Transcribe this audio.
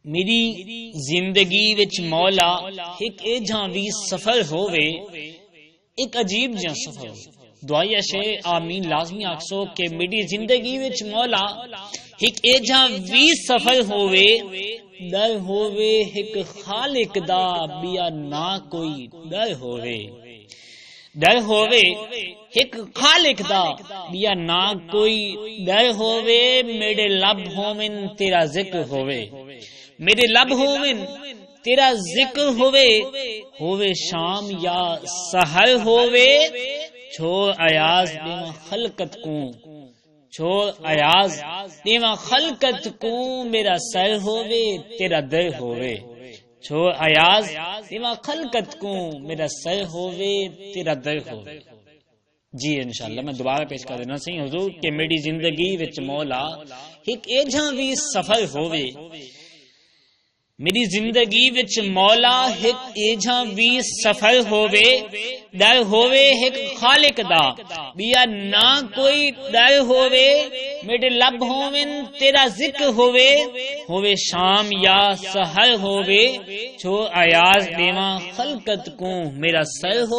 میری زندگی وچ مولا ایک اے جہاں بھی سفر ہووے، ایک عجیب جہاں سفر ہووے۔ دعائیا شے آمین لازمی آکسو کہ میری زندگی وچ مولا ایک اے جہاں بھی سفر ہووے، ڈر ہووے ایک خالق دا بیا نہ کوئی ڈر ہووے، ڈر ہووے ایک خالق دا بیا نہ کوئی ڈر ہووے، میرے لب ہومن تیرا ذکر ہووے، میرے لب ہومن تیرا ذکر ہووے شام یا سحر ہووے، چھوڑ ایاز دیما خلقت کو، چھوڑ ایاز دیما خلقت کو، میرا سر ہووے تیرا در ہووے، چھوڑ ایاز دیما خلقت کو، میرا سر ہووے تیرا در ہووے۔ جی انشاءاللہ میں دوبارہ پیش کر دینا سی حضور کہ میری زندگی وچ مولا ایک اے جہاں بھی سفر ہووے، میری زندگی وچ مولا ایک اے جہاں بھی سفر ہووے، ڈر ہووے ایک خالق دا بیا نہ کوئی ڈر ہووے، میرے لب ہومن تیرا ذکر ہووے شام یا سحر ہووے، چھو ایاز دیواں خلقت کو، میرا سر ہو